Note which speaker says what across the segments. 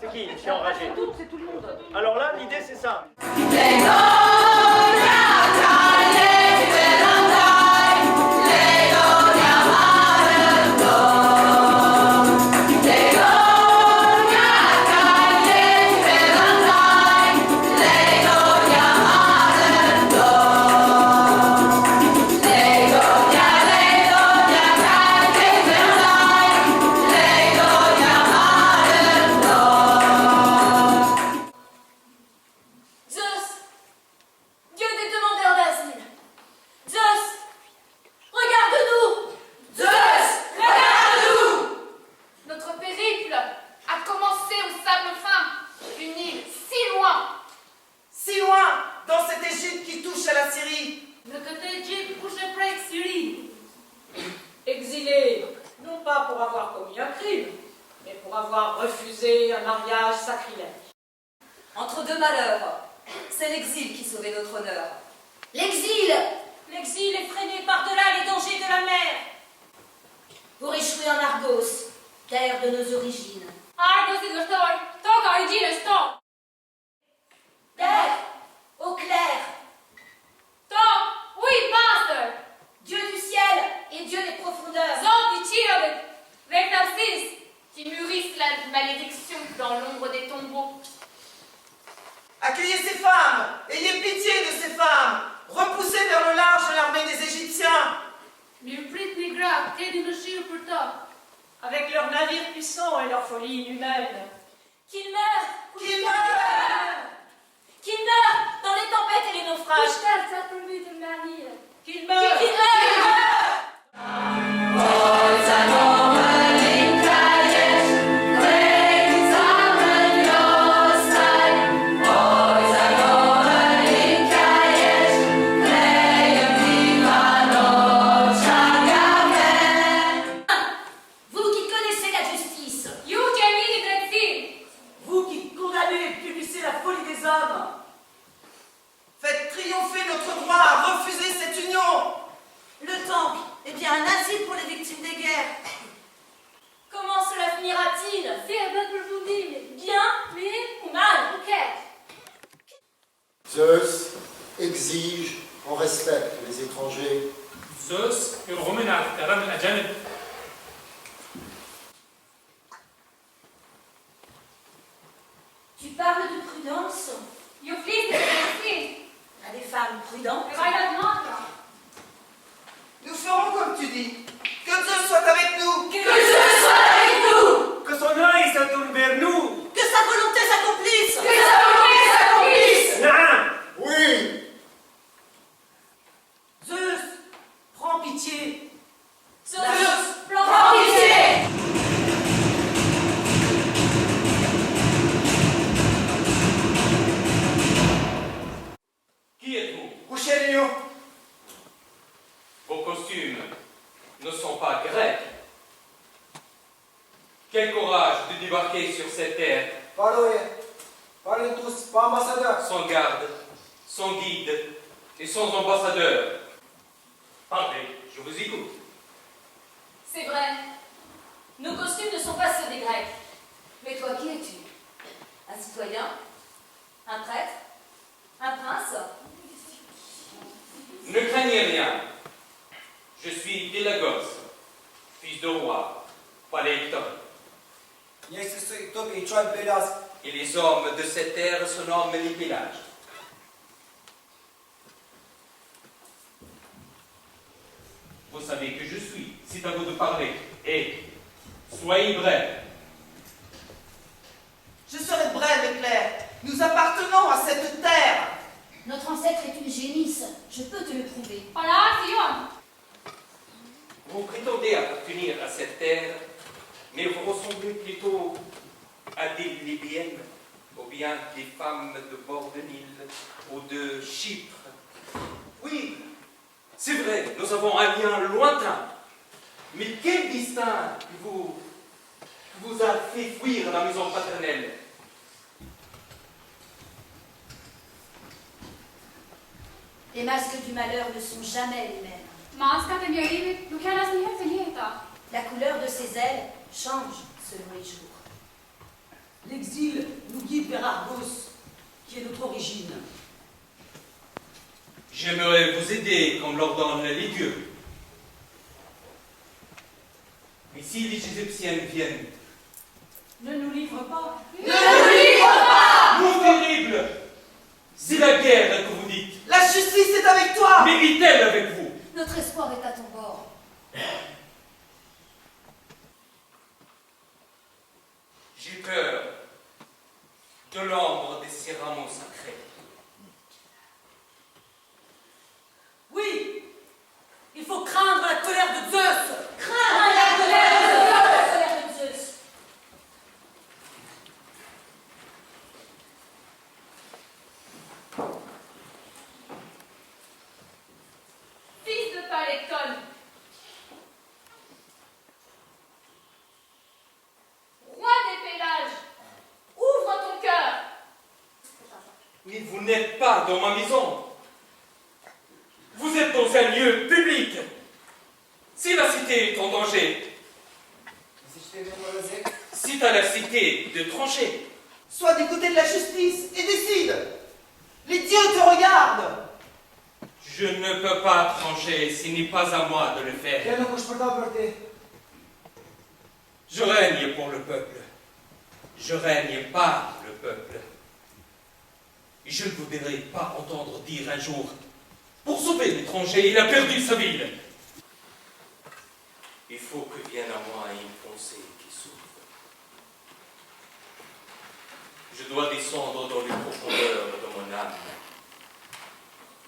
Speaker 1: C'est qui qui est enragé?
Speaker 2: C'est tout le monde.
Speaker 1: Alors là, l'idée c'est ça.
Speaker 2: Exilé, non pas pour avoir commis un crime, mais pour avoir refusé un mariage sacrilège.
Speaker 3: Entre deux malheurs, c'est l'exil qui sauvait notre honneur.
Speaker 4: L'exil!
Speaker 3: L'exil effréné par-delà les dangers de la mer.
Speaker 4: Pour échouer en Argos, terre de nos origines.
Speaker 3: Argos est dështoj, toka i gjinës tonë.
Speaker 4: Terre, au clair,
Speaker 3: Tok, oui, pasteur.
Speaker 4: Dieu du ciel et Dieu des profondeurs.
Speaker 3: Zot i qiellit, dhe knapësisë, qui mûrissent la malédiction dans l'ombre des tombeaux.
Speaker 5: Accueillez ces femmes, ayez pitié de ces femmes, repoussez vers le large l'armée des Égyptiens.
Speaker 3: Mirëpritni gra, keni dëshirë për to.
Speaker 2: Avec leurs navires puissants et leur folie inhumaine.
Speaker 4: Qu'ils meurent!
Speaker 5: Qu'ils meurent!
Speaker 4: Qu'ils meurent dans les tempêtes et les naufrages.
Speaker 2: Qu'ils meurent!
Speaker 4: Qu'ils meurent! Vous qui connaissez la justice,
Speaker 3: Ju që e njihni drejtësinë,
Speaker 2: Vous qui condamnez et punissez la folie des hommes,
Speaker 5: Faites triompher notre droit à refuser cette union.
Speaker 4: le temple est bien un asile pour les victimes des guerres. Comment cela finira-t-il? Bien, ou mal?
Speaker 6: Zeus exige qu'on respecte les étrangers.
Speaker 7: زوس يرغمنا على احترام الأجانب.
Speaker 4: Tu parles de prudence
Speaker 3: ju flisni për drejtësinë,
Speaker 4: à des femmes prudentes.
Speaker 3: e vajtat matra.
Speaker 5: Nous ferons comme tu dis. Que Zeus soit avec nous.
Speaker 4: Que Dieu soit avec nous!
Speaker 1: Que son œil se tourne vers nous.
Speaker 4: Que sa volonté s'accomplisse!
Speaker 3: Que sa volonté s'accomplisse.
Speaker 1: Naam.
Speaker 6: Oui!
Speaker 2: Zeus, prends pitié.
Speaker 4: Zeus, prends pitié!
Speaker 8: Qui êtes-vous?
Speaker 5: Couchez-nous.
Speaker 8: Vos costumes ne sont pas grecs. Quel courage de débarquer sur cette terre
Speaker 6: Parlez tous, pas ambassadeur.
Speaker 8: sans garde, sans guide et sans ambassadeur. Parlez, je vous écoute.
Speaker 4: C'est vrai. Nos costumes ne sont pas ceux des Grecs. Mais toi, qui es-tu? Un citoyen? Un prêtre? Un prince?
Speaker 8: Ne craignez rien. Je suis Pélagos, fils de roi, Paléicton. Et les hommes de cette terre se nomment les Pélages. Vous savez que je suis, c'est à vous de parler. Et soyez brefs.
Speaker 5: Je serai brève et claire. Nous appartenons à cette terre.
Speaker 4: Notre ancêtre est une génisse. Je peux te le prouver.
Speaker 8: Vous prétendez appartenir à cette terre, mais vous ressemblez plutôt à des Libyennes, ou bien des femmes de bord de Nil, ou de Chypre. Oui, c'est vrai, nous avons un lien lointain. Mais quel destin vous a fait fuir la maison paternelle?
Speaker 4: Les masques du malheur ne sont jamais les mêmes.
Speaker 3: Maskat e mjerimit nuk janë asnjëherë të njëjta.
Speaker 4: La couleur de ses ailes change selon les jours.
Speaker 9: L'exil nous guide vers Argos, qui est notre origine.
Speaker 8: J'aimerais vous aider comme l'ordonnent les dieux. Mais si les Égyptiennes viennent,
Speaker 2: Ne nous livre pas.
Speaker 8: mot terrible, c'est la guerre que vous dites.
Speaker 5: La justice est avec toi.
Speaker 8: Mais vit-elle avec vous?
Speaker 4: Notre espoir est à ton bord.
Speaker 8: J'ai peur de l'ombre de ces rameaux sacrés.
Speaker 9: Oui, il faut craindre la colère de Zeus.
Speaker 4: Crains la colère de Zeus.
Speaker 3: Fils de Paléctone, roi des Pélages, ouvre ton cœur.
Speaker 8: Mais vous n'êtes pas dans ma maison. Vous êtes dans un lieu public. Si la cité est en danger, c'est à la cité de trancher.
Speaker 5: Sois du côté de la justice et décide. Les dieux te regardent.
Speaker 8: Je ne peux pas trancher, ce n'est pas à moi de le faire. Je règne pour le peuple. Je règne par le peuple. Et je ne vous verrai pas entendre dire un jour, pour sauver l'étranger, il a perdu sa ville. Il faut que vienne à moi une pensée qui s'ouvre. Je dois descendre dans les profondeurs de mon âme,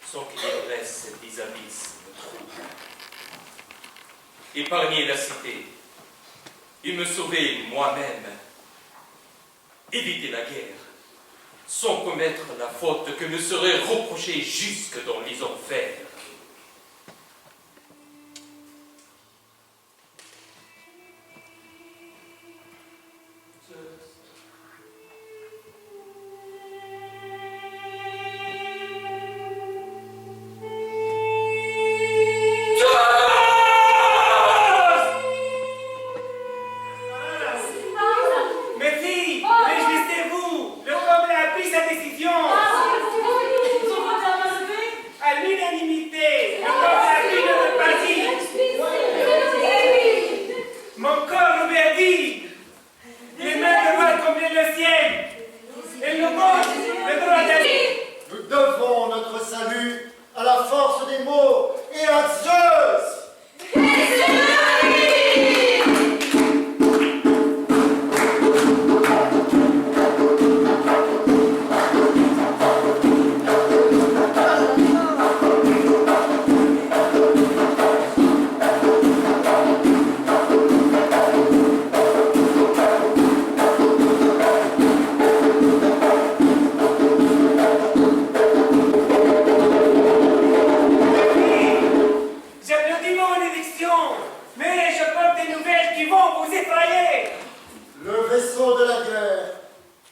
Speaker 8: sans que l'ivresse des abysses me trouble. Épargner la cité et me sauver moi-même. Éviter la guerre, sans commettre la faute que me serait reprochée jusque dans les enfers.
Speaker 1: Mes filles, réjouissez-vous. Le peuple a pris sa décision. À l'unanimité, le peuple a pris notre parti. Mon corps obéit. Les mains de roi combien le ciel. Et le monde, le droit d'aller.
Speaker 6: Nous devons notre salut à la force des mots et à Zeus.
Speaker 1: J'applaudis mon élection, mais je porte des nouvelles qui vont vous effrayer.
Speaker 6: Le vaisseau de la guerre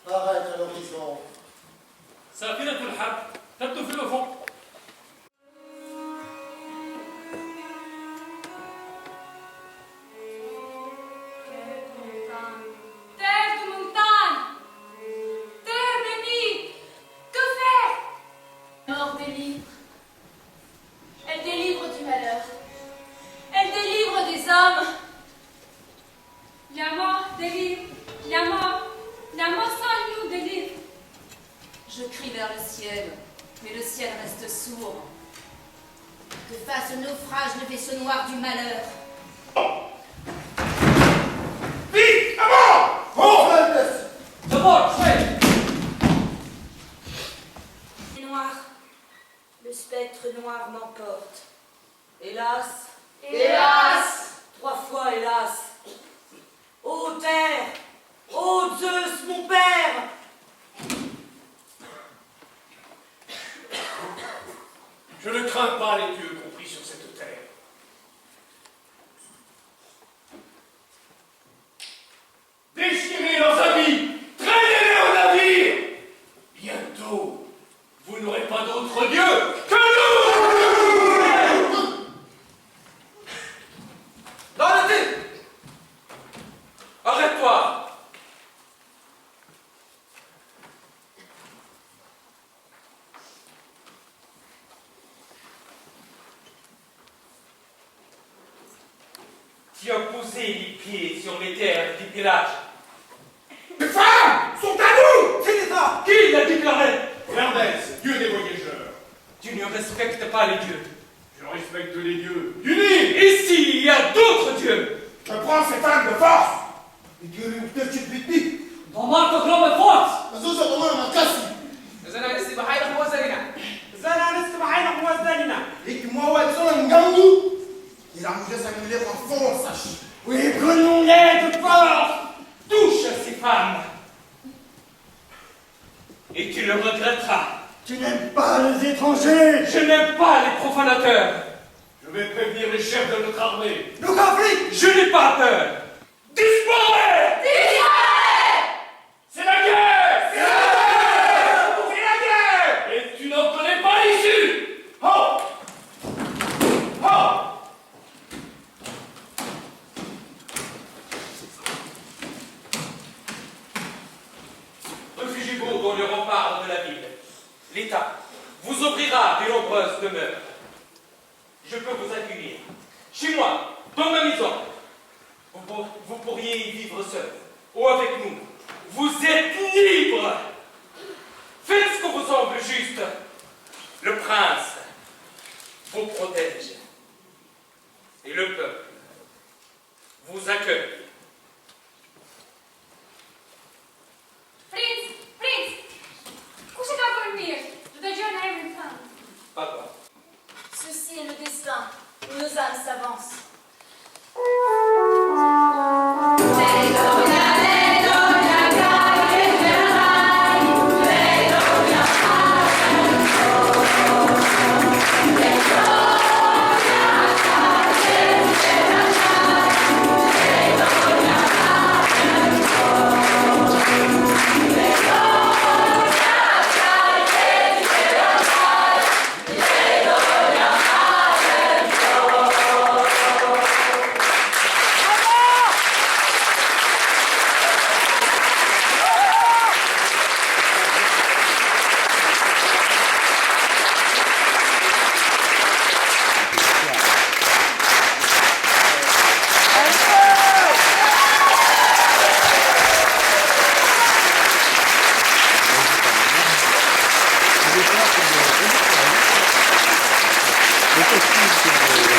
Speaker 6: paraît à l'horizon.
Speaker 7: سفينة الحرب تبدو في الأفق.
Speaker 3: Terre de montagne, terre de nid, que faire?
Speaker 4: Mort délivre. Elle délivre du malheur. Elle délivre des hommes.
Speaker 3: La mort délivre, la mort seule nous délivre.
Speaker 4: Je crie vers le ciel, mais le ciel reste sourd. Que fasse naufrage le vaisseau noir du malheur.
Speaker 1: Vite, à bord!
Speaker 6: Oh,
Speaker 8: D'abord, chouette!
Speaker 9: Noir, le spectre noir m'emporte. Hélas,
Speaker 3: Hélas!
Speaker 9: 3 fois hélas. Ô terre, ô Zeus, mon père,
Speaker 1: Je ne crains pas les dieux compris sur cette terre. Déchirez leurs habits, traînez-les au navire. Bientôt, vous n'aurez pas d'autre dieu que nous.
Speaker 8: Dans le thé! Arrête-toi! Tu as posé les pieds sur les terres du village.
Speaker 1: Les femmes sont à nous!
Speaker 6: C'est l'État.
Speaker 8: Qui l'a déclaré?
Speaker 1: Hermès, dieu des voyageurs.
Speaker 8: Tu ne respectes pas les dieux.
Speaker 1: Je respecte les dieux du Nil.
Speaker 8: Ici, il y a d'autres dieux.
Speaker 1: Je prends ces femmes de force.
Speaker 7: ضمانتك لهم الفوت.
Speaker 6: Azusa Romana Makasi. Ikmoa Zona Ngangu. Il a mangé sa mulette en force.
Speaker 1: Oui, prenons-les de force.
Speaker 8: Touche à ces femmes. Et tu le regretteras.
Speaker 6: Tu n'aimes pas les étrangers.
Speaker 8: Je n'aime pas les profanateurs.
Speaker 1: Je vais prévenir les chefs de notre armée.
Speaker 6: Nos conflits.
Speaker 8: Je n'ai pas peur.
Speaker 1: Disparez! C'est la guerre! C'est la guerre! C'est la guerre! Et tu n'en connais pas l'issue! Oh! Oh!
Speaker 8: Réfugiez-vous dans le rempart de la ville. L'État vous ouvrira de nombreuses demeures. Je peux vous accueillir. Chez moi, dans ma maison. Vous pourriez y vivre seul ou avec nous. Vous êtes libre. Faites ce que vous semble juste. Le prince vous protège. Et le peuple vous accueille.
Speaker 3: Prince, Prince, couchez-toi pour dormir. Je dois dire à une femme.
Speaker 8: Papa.
Speaker 4: Ceci est le destin où nos âmes s'avancent.
Speaker 10: Le costume, c'est